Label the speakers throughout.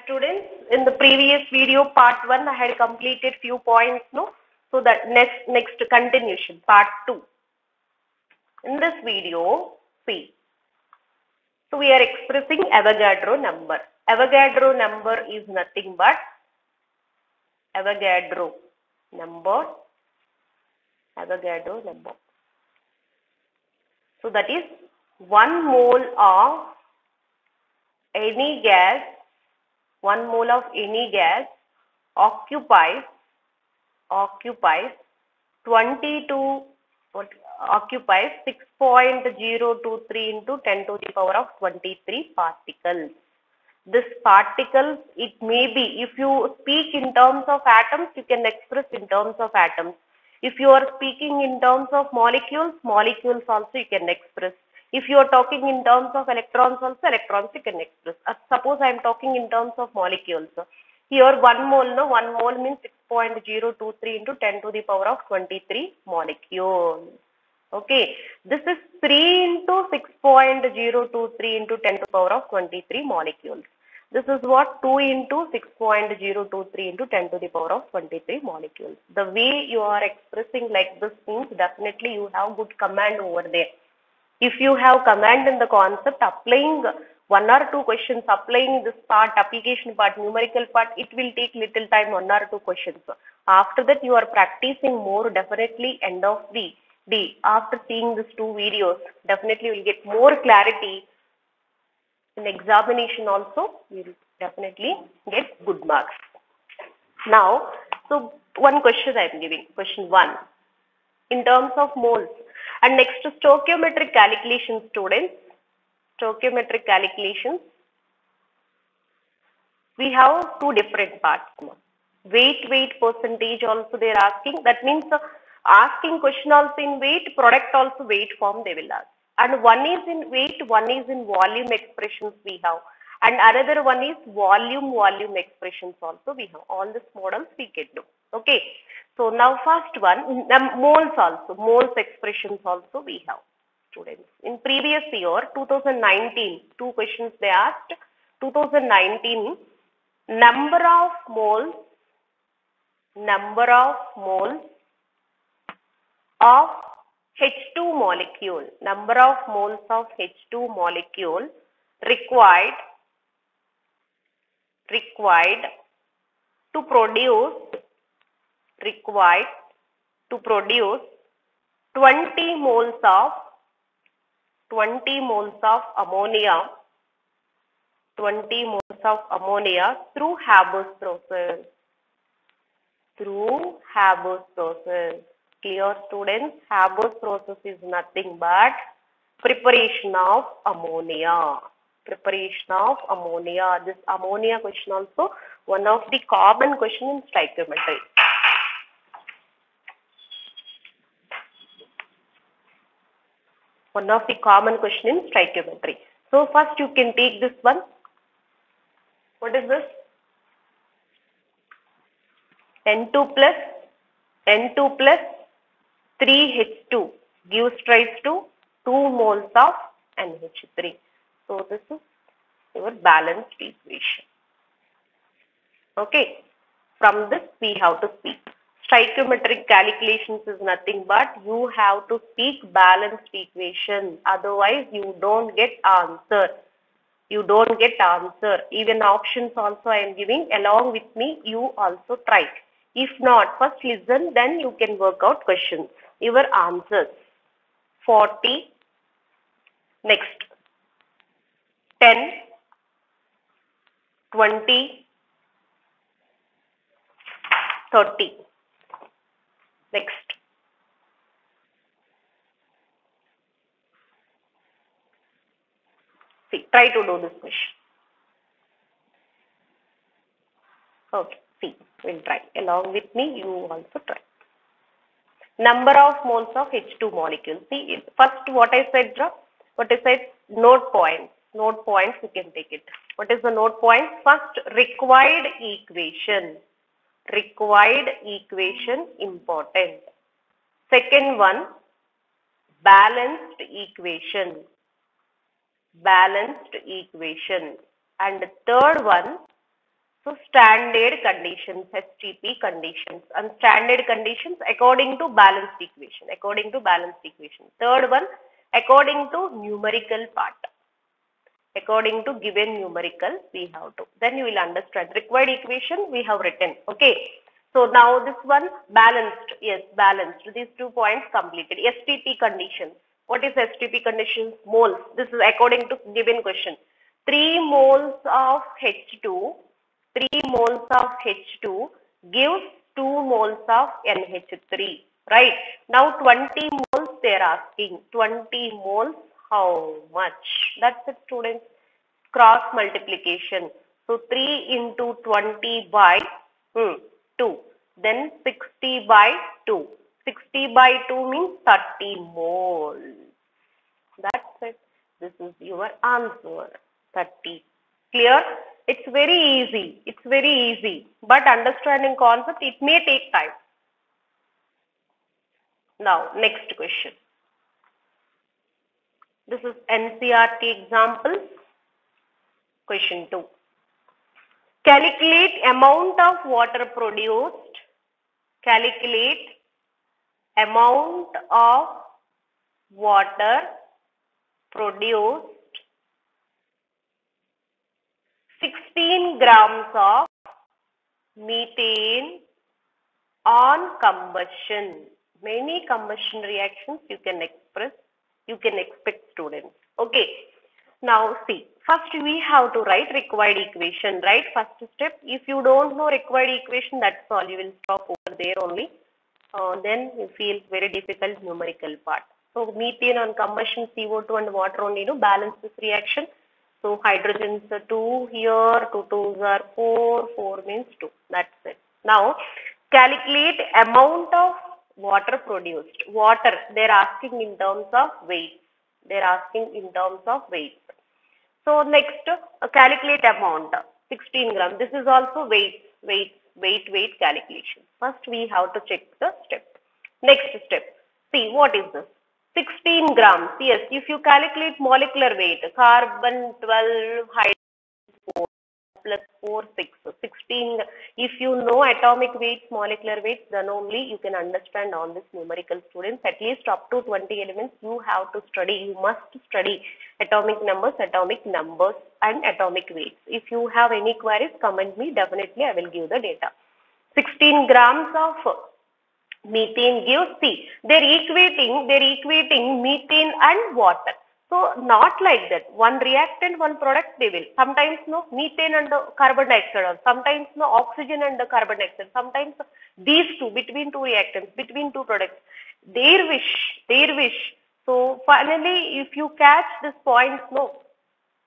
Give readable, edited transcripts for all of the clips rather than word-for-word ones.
Speaker 1: students. In the previous video, part 1, I had completed few points, no? So that next continuation, part 2. In this video, see. So we are expressing Avogadro number. Avogadro number is nothing but Avogadro number. Avogadro number. So that is 1 mole of any gas. 1 mole of any gas occupies 6.023 into 10 to the power of 23 particles. This particles, it may be, if you speak in terms of atoms, you can express in terms of atoms. If you are speaking in terms of molecules, molecules also you can express. If you are talking in terms of electrons also, electrons you can express. Suppose I am talking in terms of molecules. Here 1 mole, no, 1 mole means 6.023 into 10 to the power of 23 molecules. Okay, this is 3 into 6.023 into 10 to the power of 23 molecules. This is what? 2 into 6.023 into 10 to the power of 23 molecules. The way you are expressing like this means definitely you have good command over there. If you have command in the concept, applying 1 or 2 questions, applying this part, application part, numerical part, it will take little time, 1 or 2 questions. After that, you are practicing more, definitely end of the day. After seeing these 2 videos, definitely you will get more clarity. In examination also, you will definitely get good marks. Now, so one question I am giving, question 1. In terms of moles. And next to stoichiometric calculations, students. Stoichiometric calculations. We have 2 different parts. Weight percentage also they are asking. That means asking question also in weight, product also weight form they will ask. And one is in weight, one is in volume expressions we have. And another one is volume expressions also we have. All these models we can do. Okay. So now first one, moles also, moles expressions also we have, students. In previous year, 2019, 2 questions they asked. 2019, number of moles of H2 molecule, number of moles of H2 molecule required to produce 20 moles of ammonia, 20 moles of ammonia through Haber's process. Clear, students? Haber's process is nothing but preparation of ammonia. This ammonia question also one of the common question in stoichiometry. One of the common question in stoichiometry. So first you can take this one. What is this? N2 plus 3H2 gives rise to 2 moles of NH3. So this is your balanced equation. Okay. From this we have to speak. Stoichiometric calculations is nothing but you have to speak balanced equation. Otherwise you don't get answer. Even options also I am giving. Along with me you also try. If not, first listen, then you can work out questions. Your answers. 40. Next. 10. 20. 30. Next. See, try to do this question. Okay, see, we'll try. Along with me, you also try. Number of moles of H2 molecules. See, first what I said, note points. Note points, you can take it. What is the note point? First, required equation. Important. Second one, balanced equation. And third one, So standard conditions, STP conditions, and standard conditions according to balanced equation. According to balanced equation. Third one, according to numerical part. According to given numerical, we have to. Then you will understand. Required equation we have written. Okay. So now this one balanced. Yes, balanced. These 2 points completed. STP conditions. What is STP conditions? Moles. This is according to given question. 3 moles of H2. 3 moles of H2 gives 2 moles of NH3. Right. Now 20 moles they are asking. 20 moles. How much? That's it, students. Cross multiplication. So 3 into 20 by 2. Then 60 by 2. 60 by 2 means 30 moles. That's it. This is your answer. 30. Clear? It's very easy. It's very easy. But understanding concept, it may take time. Now, next question. This is NCERT example. Question 2. Calculate amount of water produced. Calculate amount of water produced. 16 grams of methane on combustion. Many combustion reactions you can express. You can expect, students. Okay. Now see, first we have to write required equation, right? First step. If you don't know required equation, that's all. You will stop over there only. Then you feel very difficult numerical part. So methane on combustion, CO2 and water only balance this reaction. So hydrogens are 2 here, 2 2s are 4, 4 means 2. That's it. Now calculate amount of water produced. Water, they are asking in terms of weight. They are asking in terms of weight. So next, calculate amount, 16 grams. This is also weight calculation. First we have to check the step. Next step, see what is this? 16 grams. Yes, if you calculate molecular weight, carbon 12, hydrogen 4 plus 4, 6. So 16. If you know atomic weights, molecular weights, then only you can understand all this numerical, students. At least up to 20 elements you have to study. You must study atomic numbers, and atomic weights. If you have any queries, comment me. Definitely I will give the data. 16 grams of methane gives, see, they're equating methane and water. So not like that. One reactant, one product they will. Sometimes no methane and carbon dioxide, or sometimes no oxygen and carbon dioxide. Sometimes these two, between two reactants, between two products. Their wish. So finally, if you catch this point, no,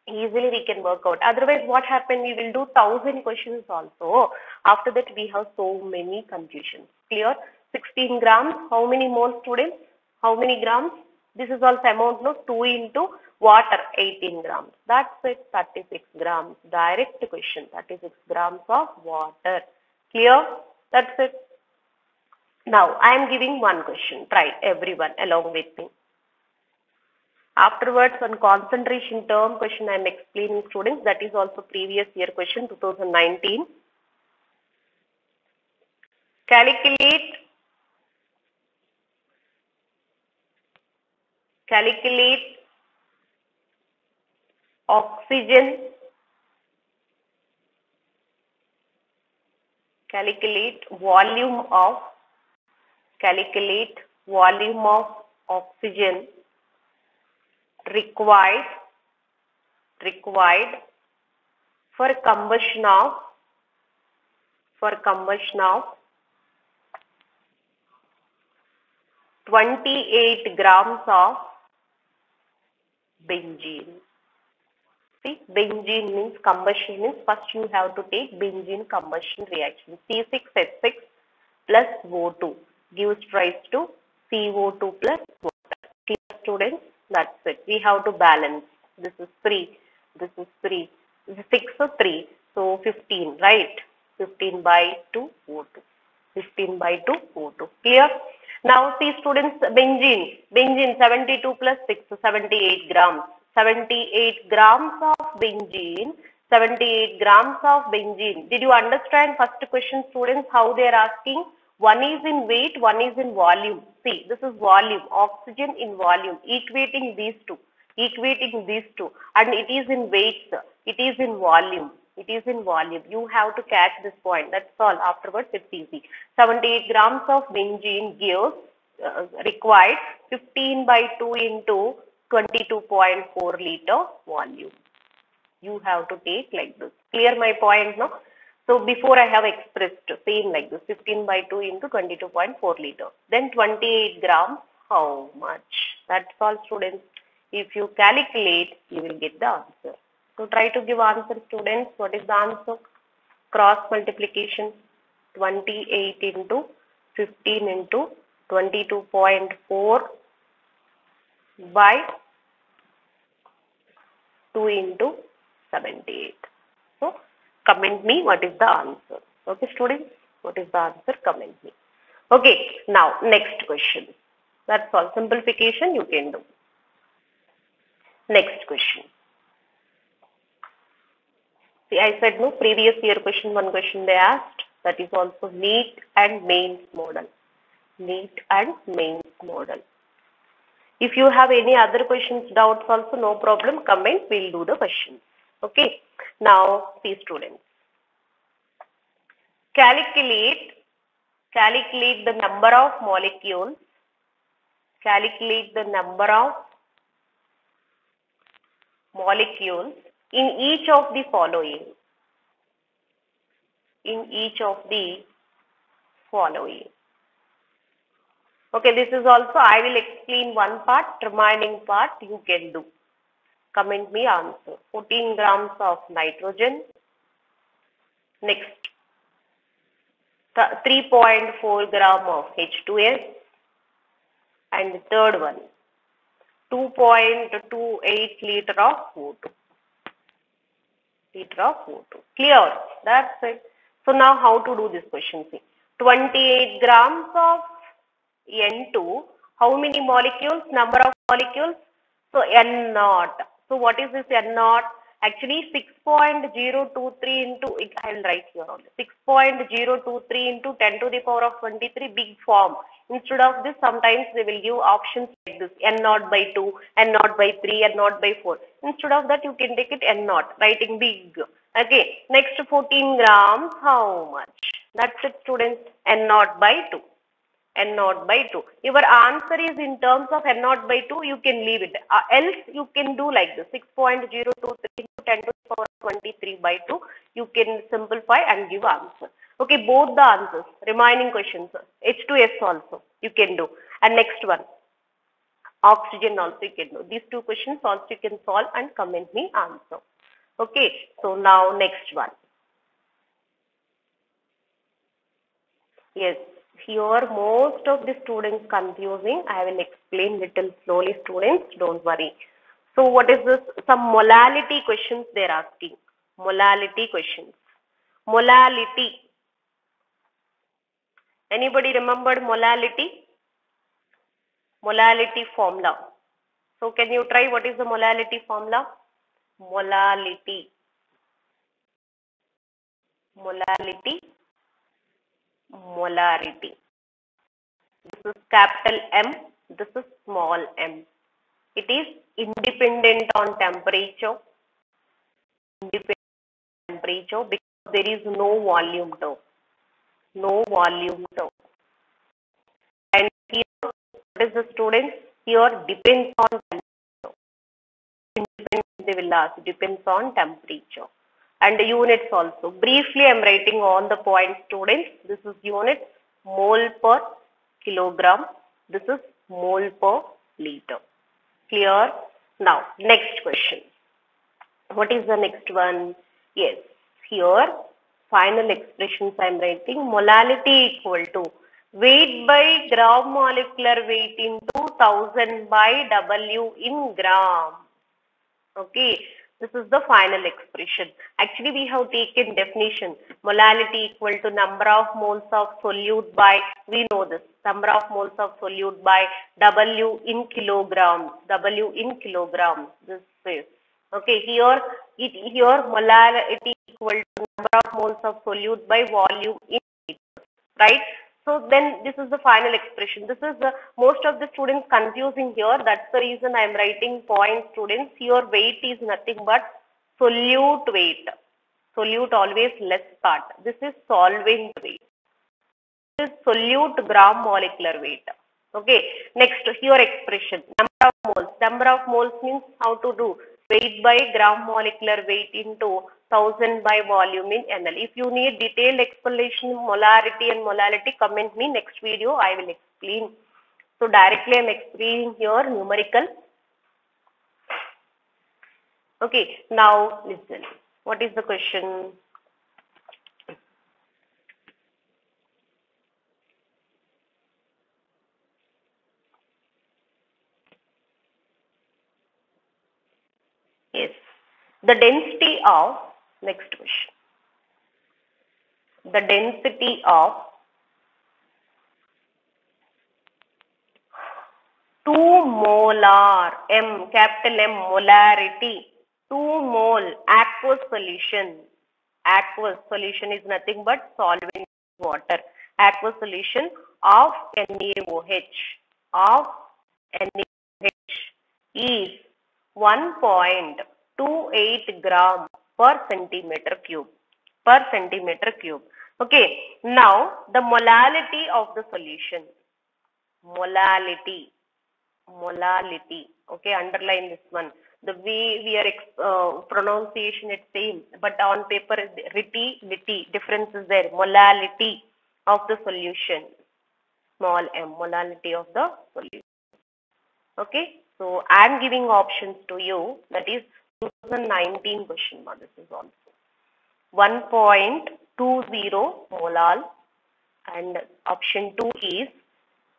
Speaker 1: easily we can work out. Otherwise, what happen? We will do 1000 questions also. After that, we have so many confusions. Clear? 16 grams. How many moles, students? How many grams? This is also amount, no? 2 into water, 18 grams. That's it, 36 grams. Direct question, 36 grams of water. Clear? That's it. Now, I am giving one question. Try everyone along with me. Afterwards, one concentration term question I am explaining, students. That is also previous year question, 2019. Calculate oxygen, calculate volume of oxygen required for combustion of 28 grams of benzene. See, benzene means combustion means first you have to take benzene combustion reaction. C6H6 plus O2 gives rise to CO2 plus water. Clear, students? That's it. We have to balance. This is 3. This is 3. This is 6 or 3. So 15, right? 15 by 2 O2. 15 by 2 O2. Clear? Now see, students, benzene 72 plus 6, so 78 grams. 78 grams of benzene 78 grams of benzene. Did you understand first question, students, how they are asking? One is in weight, one is in volume. See, this is volume, oxygen in volume, equating these two, and it is in weights, it is in volume. It is in volume. You have to catch this point. That's all. Afterwards, it's easy. 78 grams of benzene gives required 15 by 2 into 22.4 liter volume. You have to take like this. Clear my point now? So before I have expressed same like this, 15 by 2 into 22.4 liter. Then 28 grams, how much? That's all, students. If you calculate, you will get the answer. So try to give answer, students. What is the answer? Cross multiplication. 28 into 15 into 22.4 by 2 into 78. So comment me what is the answer. Okay, students, what is the answer? Comment me. Okay, now next question. That's all. Simplification you can do. Next question. See, I said no, previous year question, one question they asked. That is also NEET and mains model. NEET and mains model. If you have any other questions, doubts also, no problem. Comment, we'll do the questions. Okay. Now, see, students. Calculate the number of molecules. Calculate the number of molecules in each of the following. In each of the following. Okay, this is also, I will explain one part, remaining part you can do. Comment me answer. 14 grams of nitrogen. Next, 3.4 gram of H2S. And the third one, 2.28 liter of O2. Clear? That's it. So now how to do this question? See, 28 grams of N2, how many molecules? Number of molecules? So N0. So what is this N0? Actually 6.023 into, I will write here only, 6.023 into 10 to the power of 23, big form. Instead of this, sometimes they will give options like this, N0 by 2, N0 by 3, N0 by 4. Instead of that, you can take it N0, writing big. Okay, next 14 grams, how much? That's it, students, N0 by 2. N0 by 2. Your answer is in terms of N0 by 2, you can leave it. Else, you can do like this, 6.023 into 10 to the power 23 by 2. You can simplify and give answer. Okay, both the answers. Remaining questions, H2S also you can do. And next one, oxygen also you can do. These two questions also you can solve and comment me answer. Okay, so now next one. Yes. Here most of the students confusing. I will explain little slowly, students, don't worry. So what is this? Some molality questions they are asking. Molality questions. Molality. Anybody remembered molality? Molality formula. So can you try what is the molality formula? Molality. Molality. Molarity. This is capital M, this is small m. It is independent on temperature. Independent on temperature because there is no volume term. No volume term. And here, what is the students? Here depends on temperature. Independent, they will ask, depends on temperature. And the units also. Briefly, I am writing on the point, students. This is units, mole per kilogram. This is mole per liter. Clear? Now, next question. What is the next one? Yes, here, final expressions I am writing. Molality equal to weight by gram molecular weight into 1000 by W in gram. Okay. This is the final expression. Actually, we have taken definition. Molality equal to number of moles of solute by, we know this, number of moles of solute by W in kilograms. W in kilograms. This is Okay, here molarity equal to number of moles of solute by volume in liters, right? So then this is the final expression. This is most of the students confusing here. That's the reason I am writing point, students. Here weight is nothing but solute weight. Solute always less part. This is solvent weight. This is solute gram molecular weight. Okay. Next, here expression. Number of moles. Number of moles means how to do. Weight by gram molecular weight into 1000 by volume in ml. If you need detailed explanation, molarity and molality, comment me next video. I will explain. So directly I am explaining here numerical. Okay. Now listen. What is the question? Yes. The density of, next question. The density of 2 molar M, capital M, molarity, 2 mole aqueous solution. Aqueous solution is nothing but solvent water. Aqueous solution of NaOH is 1.28 gram per centimeter cube. Okay. Now the molality of the solution. Molality. Okay, underline this one. The way we are pronunciation it's same, but on paper lity difference is there. Molality of the solution, small m, molality of the solution. Okay, so I am giving options to you. That is 2019 question. This is also 1.20 molal, and option 2 is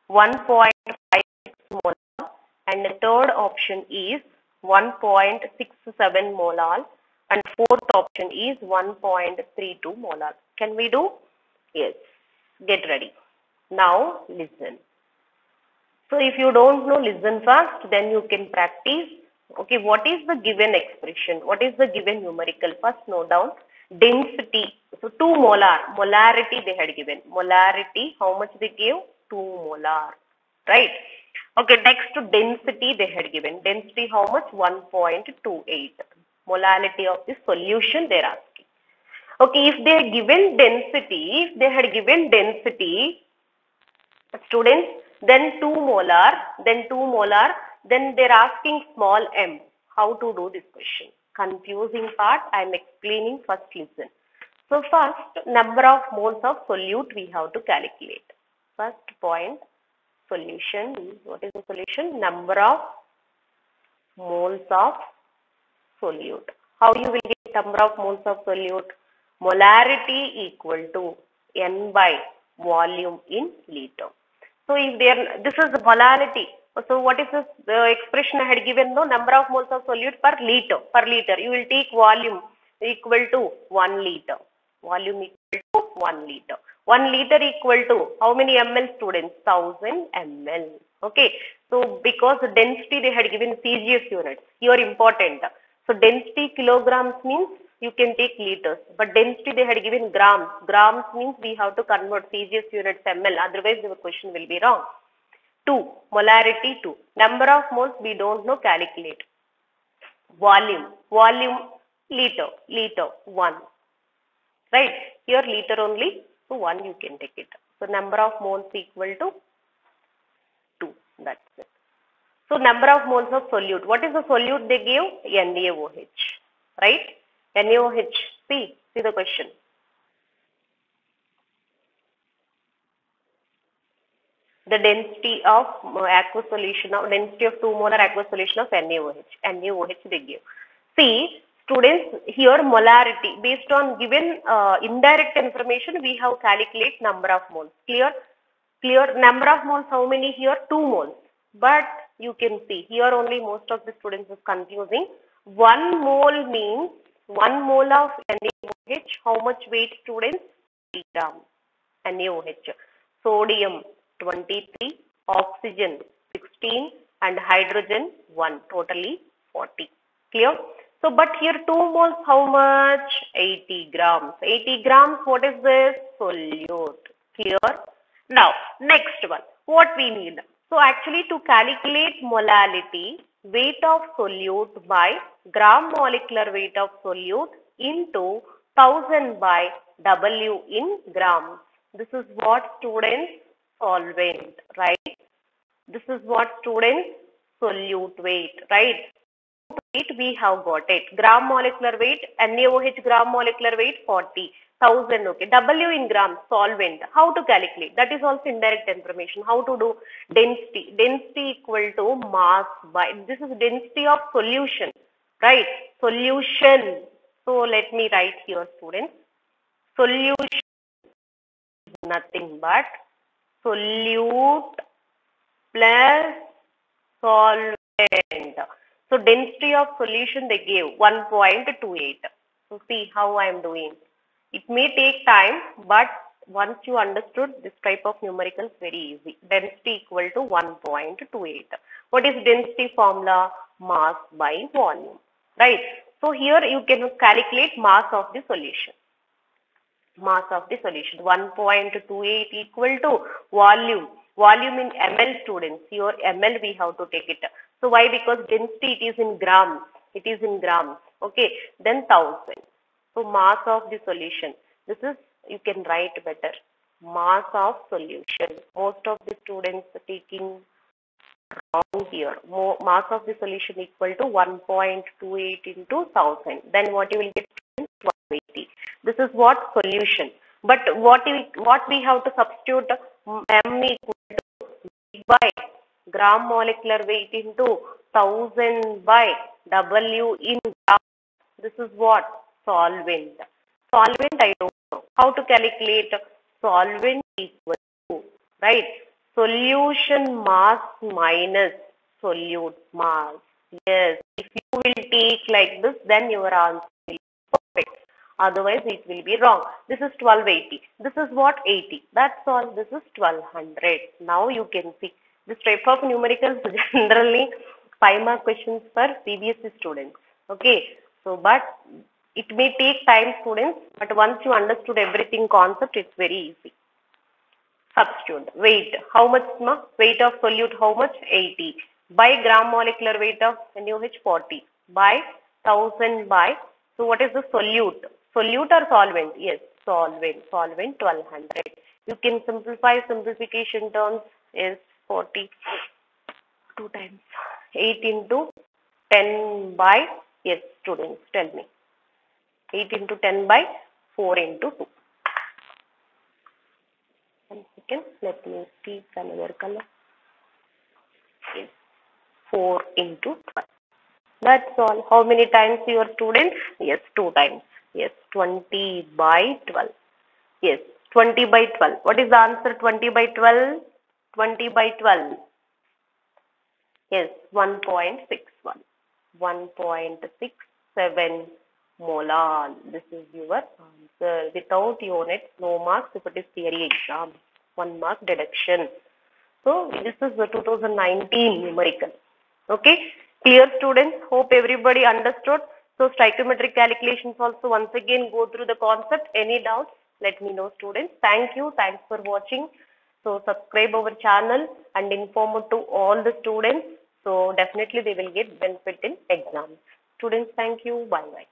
Speaker 1: 1.56 molal. And the third option is 1.67 molal, and fourth option is 1.32 molal. Can we do? Yes. Get ready. Now listen. So if you don't know, listen first, then you can practice. Okay, what is the given expression? What is the given numerical? First note down. Density. So 2 molar. Molarity they had given. Molarity, how much they gave? 2 molar. Right? Okay, next to density they had given. Density how much? 1.28. Molality of the solution they are asking. Okay, if they had given density, students, then 2 molar, then they are asking small m. How to do this question? Confusing part I am explaining, first listen. So first, number of moles of solute we have to calculate. First point, solution. What is the solution? Number of moles of solute. How you will get number of moles of solute? Molarity equal to N by volume in liter. So if this is the molarity. So what is this expression I had given? No, number of moles of solute per liter. You will take volume equal to 1 liter. Volume equal to 1 liter. 1 liter equal to how many ml, students? 1000 ml. Okay. So because the density they had given CGS units. Here important. So density kilograms means you can take liters, but density they had given grams. Grams means we have to convert CGS units ml. Otherwise the question will be wrong. 2. Molarity 2. Number of moles we don't know, calculate. Volume liter 1. Right? Here liter only, so 1 you can take it. So number of moles equal to 2. That's it. So number of moles of solute. What is the solute they gave? NaOH. Right? NaOH. See the question. The density of aqueous solution of density of 2 molar aqueous solution of NaOH. NaOH they give. See, students, here molarity based on given indirect information we have calculate number of moles. Clear? Number of moles how many here? 2 moles. But you can see here only most of the students is confusing. 1 mole means 1 mole of NaOH. How much weight, students? 3 grams. NaOH. Sodium 23, oxygen 16 and hydrogen 1, totally 40. Clear? So, but here 2 moles, how much? 80 grams. 80 grams, what is this? Solute. Clear? Now, next one. What we need? So, actually to calculate molality, weight of solute by gram molecular weight of solute into 1000 by W in grams. This is what, students? Solvent, right? This is what, students? Solute weight, right? Weight we have got it. Gram molecular weight, NaOH gram molecular weight 40,000. Okay. W in grams, solvent. How to calculate? That is also indirect information. How to do? Density. Density equal to mass by, this is density of solution, right? Solution. So let me write here, students. Solution is nothing but solute plus solvent. So density of solution they gave 1.28. So see how I am doing. It may take time, but once you understood this type of numerical is very easy. Density equal to 1.28. What is density formula? Mass by volume, right? So here you can calculate mass of the solution. Mass of the solution 1.28 equal to volume. Volume in ml, students. Here ml we have to take it. So why? Because density it is in grams. It is in grams. Okay. Then 1000. So mass of the solution. This is, you can write better. Mass of solution. Most of the students are taking wrong here. Mass of the solution equal to 1.28 into 1000. Then what you will get? 1280. This is what? Solution. But what we have to substitute? M equal to weight by gram molecular weight into 1000 by W in gram. This is what? Solvent. Solvent I don't know. How to calculate? Solvent equal to, right? Solution mass minus solute mass. Yes. If you will take like this, then your answer will be perfect. Otherwise, it will be wrong. This is 1280. This is what? 80. That's all. This is 1200. Now you can see this type of numericals generally 5 mark questions for CBSE students. Okay. So, but it may take time, students. But once you understood everything concept, it's very easy. Substitute. Weight. How much? Weight of solute. How much? 80. By gram molecular weight of NaOH 40. By 1000 by. So what is the solute? Solute or solvent? Yes, solvent. Solvent 1200. You can simplify. Simplification terms is 40. 2 times 8 into 10 by. Yes, students, tell me. 8 into 10 by 4 into 2. 1 second. Let me speak another color. Yes. 4 into 12. That's all. How many times your students? Yes, 2 times. Yes, 20 by 12. Yes, 20 by 12. What is the answer? 20 by 12? 20 by 12. Yes, 1.61. 1.67 molar. This is your answer. Without units, no marks if it is theory exam. 1 mark deduction. So, this is the 2019 numerical. Okay. Clear, students? Hope everybody understood. So, stoichiometric calculations also once again go through the concept. Any doubts? Let me know, students. Thank you. Thanks for watching. So, subscribe our channel and inform it to all the students. So, definitely they will get benefit in exams. Students, thank you. Bye-bye.